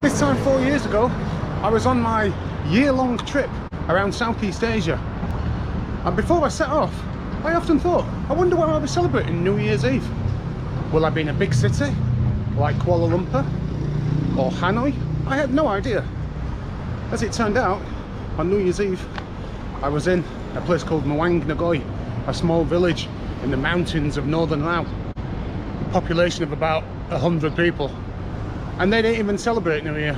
This time 4 years ago, I was on my year-long trip around Southeast Asia. And before I set off, I often thought, I wonder where I'll be celebrating New Year's Eve. Will I be in a big city, like Kuala Lumpur or Hanoi? I had no idea. As it turned out, on New Year's Eve, I was in a place called Muang Nagoi, a small village in the mountains of northern Laos. A population of about 100 people. And they didn't even celebrate New Year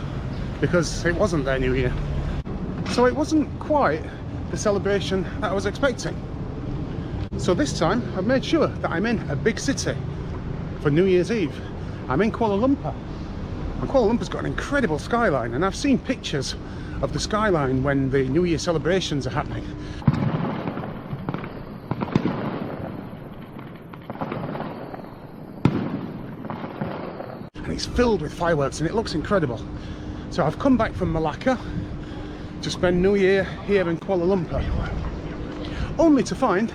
because it wasn't their New Year. So it wasn't quite the celebration that I was expecting. So this time I've made sure that I'm in a big city for New Year's Eve. I'm in Kuala Lumpur. And Kuala Lumpur's got an incredible skyline, and I've seen pictures of the skyline when the New Year celebrations are happening. And it's filled with fireworks and it looks incredible. So I've come back from Malacca to spend New Year here in Kuala Lumpur, only to find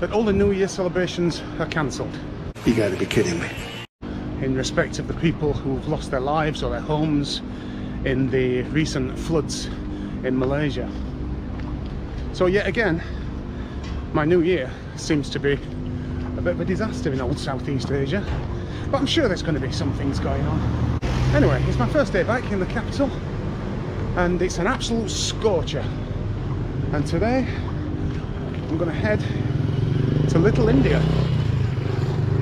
that all the New Year celebrations are cancelled. You gotta be kidding me. In respect of the people who've lost their lives or their homes in the recent floods in Malaysia. So yet again, my New Year seems to be a bit of a disaster in old Southeast Asia. But I'm sure there's going to be some things going on. Anyway, it's my first day back in the capital and it's an absolute scorcher. And today I'm going to head to Little India.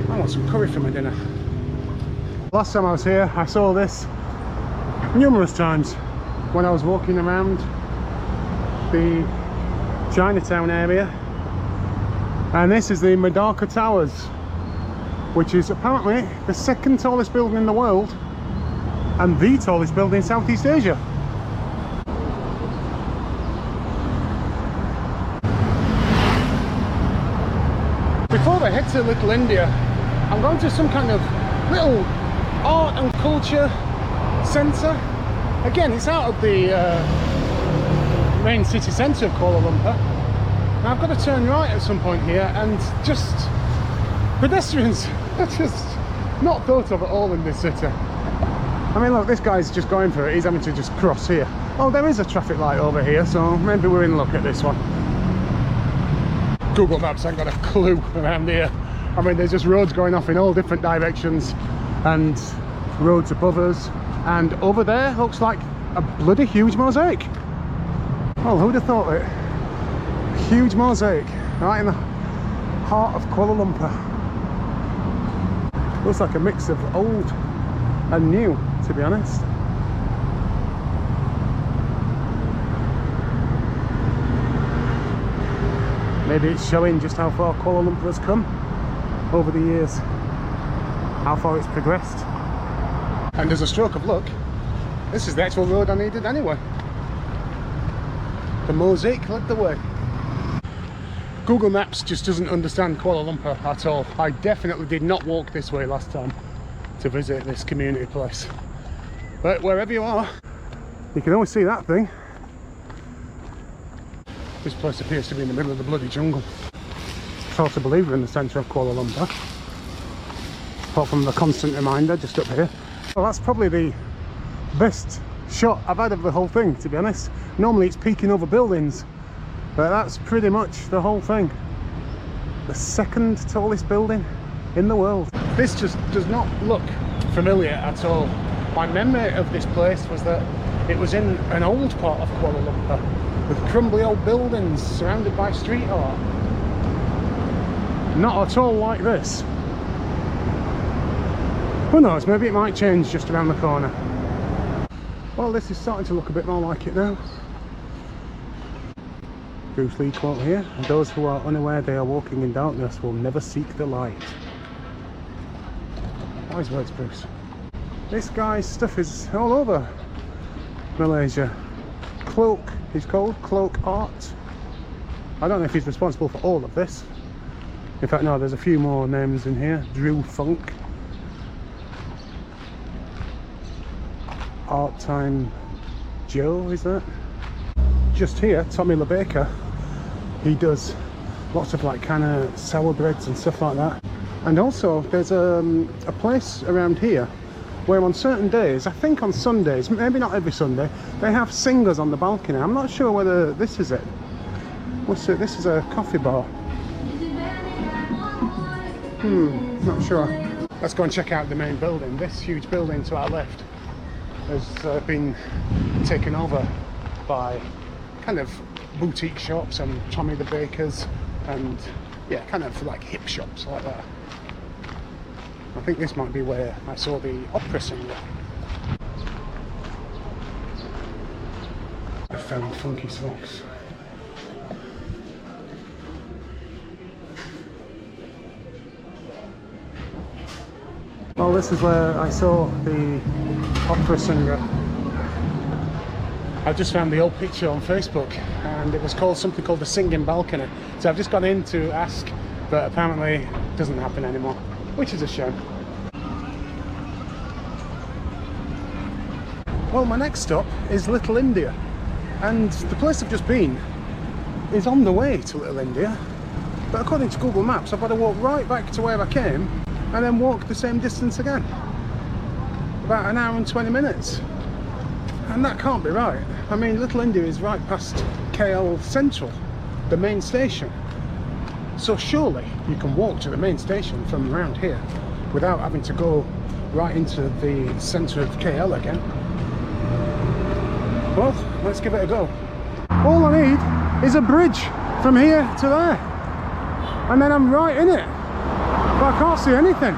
I want some curry for my dinner. Last time I was here, I saw this numerous times when I was walking around the Chinatown area. And this is the Malacca Towers, which is apparently the second tallest building in the world and the tallest building in Southeast Asia. Before I head to Little India, I'm going to some kind of little art and culture centre. Again, it's out of the main city centre of Kuala Lumpur. Now I've got to turn right at some point here, and just pedestrians are just not thought of at all in this city. I mean, look, this guy's just going for it. He's having to just cross here. Oh, there is a traffic light over here, so maybe we're in luck at this one. Google Maps ain't got a clue around here. I mean, there's just roads going off in all different directions and roads above us. And over there looks like a bloody huge mosaic. Well, who'd have thought it? A huge mosaic right in the heart of Kuala Lumpur. Looks like a mix of old and new, to be honest. Maybe it's showing just how far Kuala Lumpur has come over the years, how far it's progressed. And as a stroke of luck, this is the actual road I needed anyway. The mosaic led the way. Google Maps just doesn't understand Kuala Lumpur at all. I definitely did not walk this way last time to visit this community place. But wherever you are, you can always see that thing. This place appears to be in the middle of the bloody jungle. It's hard to believe we're in the centre of Kuala Lumpur. Apart from the constant reminder just up here. Well, that's probably the best shot I've had of the whole thing, to be honest. Normally it's peeking over buildings, but that's pretty much the whole thing. The second tallest building in the world. This just does not look familiar at all. My memory of this place was that it was in an old part of Kuala Lumpur with crumbly old buildings surrounded by street art. Not at all like this. Who knows, maybe it might change just around the corner. Well, this is starting to look a bit more like it now. Bruce Lee quote here: "Those who are unaware they are walking in darkness will never seek the light." Wise words, Bruce. This guy's stuff is all over Malaysia. Cloak, he's called Cloak Art. I don't know if he's responsible for all of this. In fact, no, there's a few more names in here. Drew Funk. Art Time Joe, is that? Just here, Tommy LeBaker, he does lots of like kind of sour breads and stuff like that. And also there's a place around here where on certain days, I think on Sundays, maybe not every Sunday, they have singers on the balcony. I'm not sure whether this is it. What's it? This is a coffee bar. Not sure. Let's go and check out the main building. This huge building to our left has been taken over by kind of boutique shops and Tommy the Bakers and yeah, kind of like hip shops like that. I think this might be where I saw the opera singer. I found funky socks. Well, this is where I saw the opera singer. I just found the old picture on Facebook and it was called something called the Singing Balcony. So I've just gone in to ask, but apparently it doesn't happen anymore, which is a shame. Well, my next stop is Little India, and the place I've just been is on the way to Little India, but according to Google Maps I've got to walk right back to where I came and then walk the same distance again. About an hour and 20 minutes. And that can't be right. I mean, Little India is right past KL Central, the main station. So surely you can walk to the main station from around here without having to go right into the centre of KL again. Well, let's give it a go. All I need is a bridge from here to there. And then I'm right in it. But I can't see anything.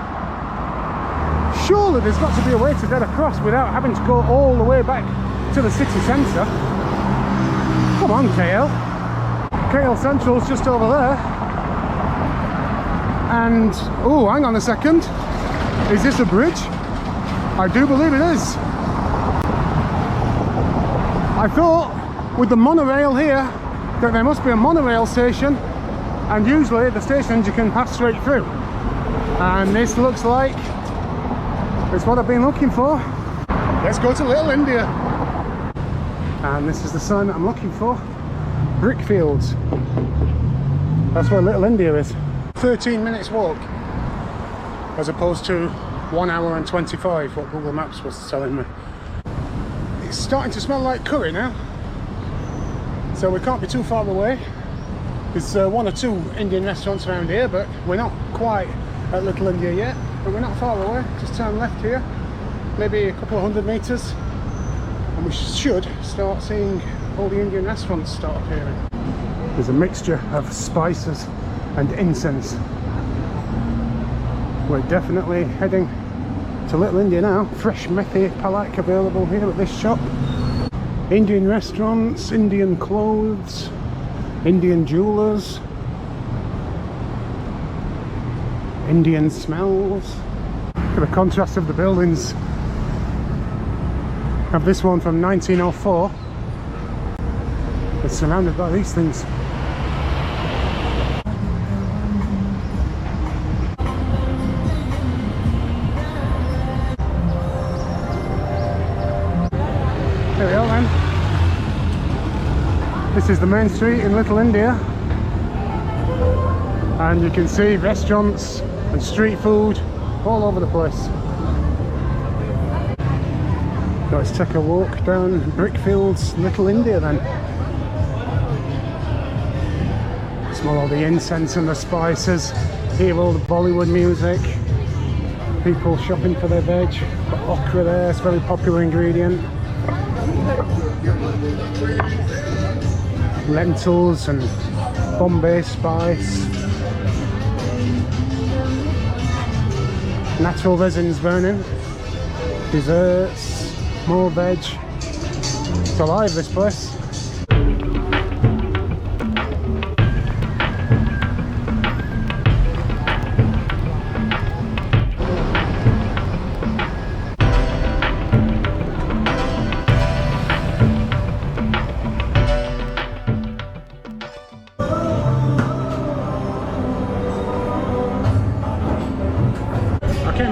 Surely there's got to be a way to get across without having to go all the way back to the city centre. Come on, KL. KL Central's just over there. And, oh, hang on a second. Is this a bridge? I do believe it is. I thought with the monorail here that there must be a monorail station, and usually the stations you can pass straight through. And this looks like it's what I've been looking for. Let's go to Little India. And this is the sign that I'm looking for. Brickfields. That's where Little India is. 13 minutes walk as opposed to 1 hour and 25 what Google Maps was telling me. It's starting to smell like curry now, so we can't be too far away. There's one or two Indian restaurants around here, but we're not quite at Little India yet. But we're not far away. Just turn left here, maybe a couple of 100 metres, and we should start seeing all the Indian restaurants start appearing. There's a mixture of spices and incense. We're definitely heading to Little India now. Fresh methi palak available here at this shop. Indian restaurants, Indian clothes, Indian jewellers, Indian smells. Look at the contrast of the buildings. I have this one from 1904. It's surrounded by these things. There we are then. This is the main street in Little India. And you can see restaurants and street food all over the place. Let's take a walk down Brickfields, Little India then. Smell all the incense and the spices, hear all the Bollywood music, people shopping for their veg. Got okra there, it's a very popular ingredient. Lentils and Bombay spice. Natural resins burning. Desserts, more veg. It's alive, this place.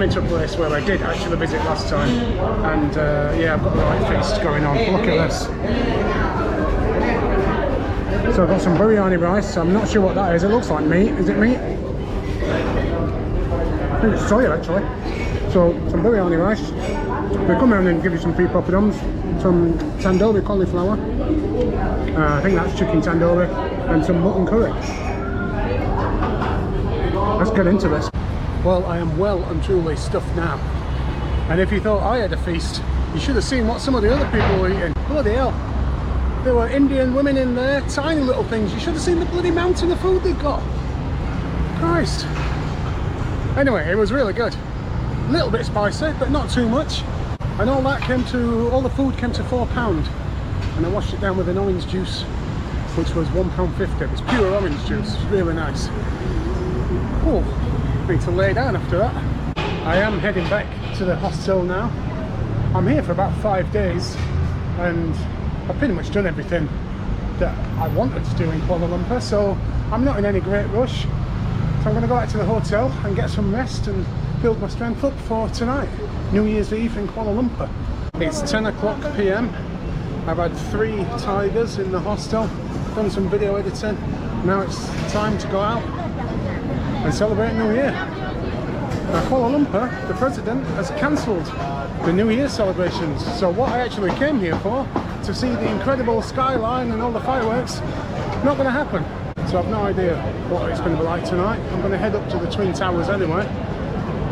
Into a place where I did actually visit last time, and yeah, I've got the right feast going on. Look at this. So I've got some biryani rice. I'm not sure what that is. It looks like meat. Is it meat? I think it's soya actually. So some biryani rice, They come around and give you some free poppadoms, some tandoori cauliflower, I think that's chicken tandoori, and some mutton curry. Let's get into this. Well, I am well and truly stuffed now. And if you thought I had a feast, you should have seen what some of the other people were eating. Bloody hell. There were Indian women in there, tiny little things. You should have seen the bloody mountain of food they've got. Christ. Anyway, it was really good. A little bit spicy, but not too much. And all the food came to £4. And I washed it down with an orange juice, which was £1.50. It was pure orange juice, really nice. Oh, need to lay down after that. I am heading back to the hostel now. I'm here for about 5 days, and I've pretty much done everything that I wanted to do in Kuala Lumpur, so I'm not in any great rush. So I'm going to go back to the hotel and get some rest and build my strength up for tonight, New Year's Eve in Kuala Lumpur. It's 10 o'clock PM. I've had 3 tigers in the hostel, done some video editing. Now it's time to go out and celebrate New Year. Now Kuala Lumpur, the president, has cancelled the New Year celebrations. So what I actually came here for, to see the incredible skyline and all the fireworks, not going to happen. So I've no idea what it's going to be like tonight. I'm going to head up to the Twin Towers anyway,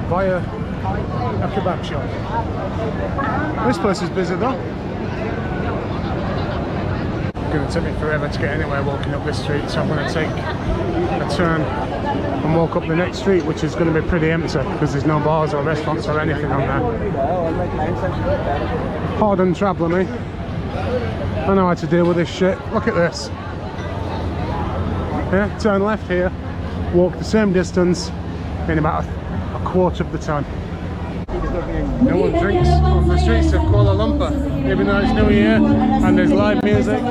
via a kebab shop. This place is busy though. It's going to take me forever to get anywhere walking up this street, so I'm going to take a turn and walk up the next street, which is going to be pretty empty because there's no bars or restaurants or anything on there. Hardened traveller me. I know how to deal with this shit. Look at this. Yeah, turn left here, walk the same distance in about a quarter of the time. No one drinks on the streets of Kuala Lumpur, even though it's New Year and there's live music.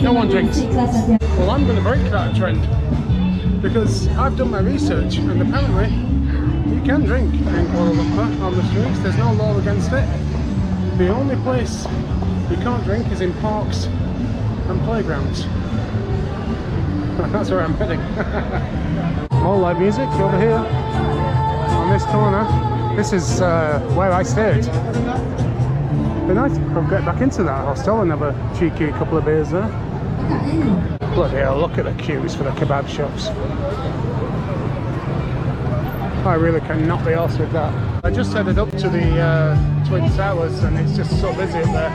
No one drinks. Well, I'm going to break that trend because I've done my research and apparently you can drink in Kuala Lumpur on the streets. There's no law against it. The only place you can't drink is in parks and playgrounds. That's where I'm heading. More live music over here on this corner. This is where I stayed. It'd be nice to get back into that hostel and have a cheeky couple of beers there. Bloody hell, look at the queues for the kebab shops. I really cannot be arsed with that. I just headed up to the Twin Towers and it's just so busy up there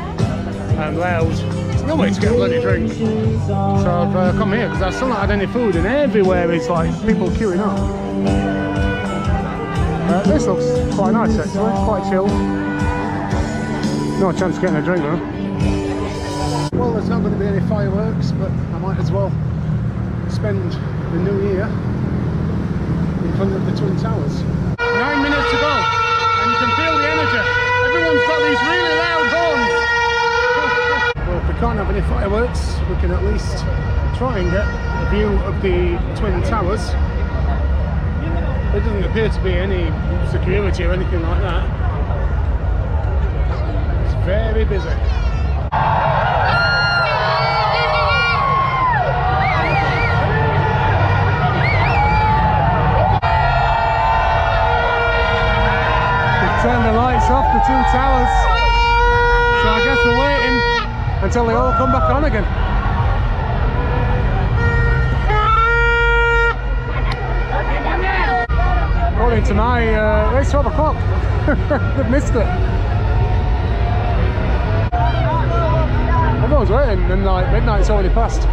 and loud. There's no way to get a bloody drink. So I've come here because I've still not had any food and everywhere is like people queuing up. This looks quite nice actually, quite chill. No chance of getting a drink though. Well, there's not going to be any fireworks, but I might as well spend the New Year in front of the Twin Towers. 9 minutes to go and you can feel the energy. Everyone's got these really loud horns. Well, if we can't have any fireworks, we can at least try and get a view of the Twin Towers. There doesn't appear to be any security or anything like that. It's very busy. Turn the lights off the 2 towers, so I guess we're waiting until they all come back on again. According to my, it's 12 o'clock. They've missed it. Everyone's waiting and like midnight's already passed.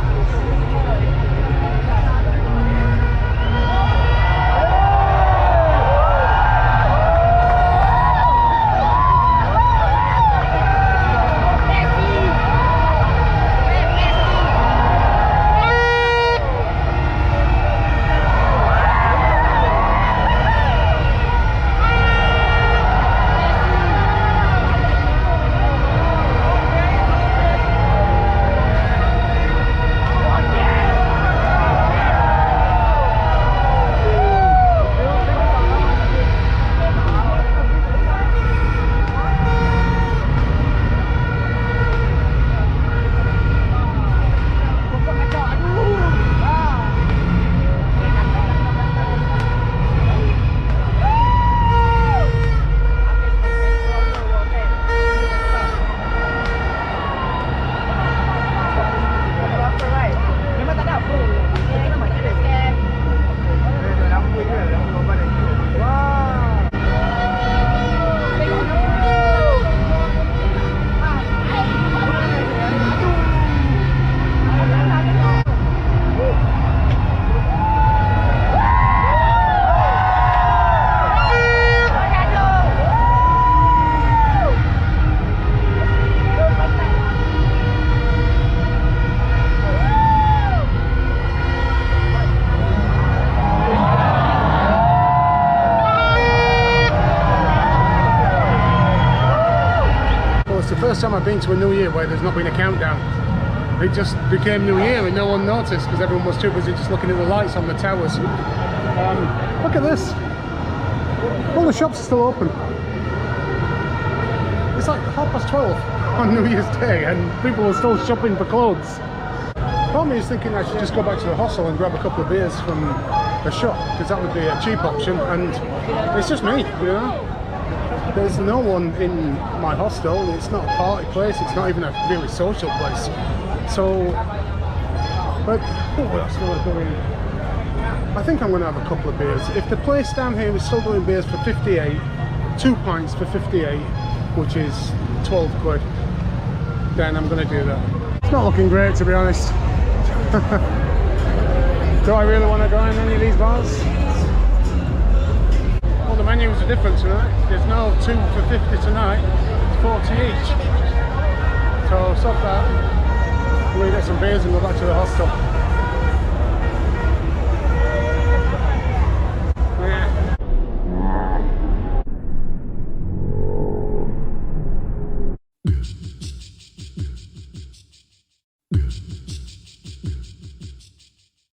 It's the first time I've been to a New Year where there's not been a countdown. It just became New Year and no one noticed because everyone was too busy just looking at the lights on the towers. Look at this. All the shops are still open. It's like 12:30 on New Year's Day and people are still shopping for clothes. Part of me is thinking I should just go back to the hostel and grab a couple of beers from the shop because that would be a cheap option, and it's just me, you know. There's no one in my hostel. It's not a party place. It's not even a really social place. So, but what else do I go in? I think I'm going to have a couple of beers. If the place down here is still doing beers for 58, 2 pints for 58, which is 12 quid, then I'm going to do that. It's not looking great, to be honest. Do I really want to go in any of these bars? Well, the menus are different tonight. There's no 2 for 50 tonight. It's 40 each. So stop that. We'll get some beers and go back to the hostel.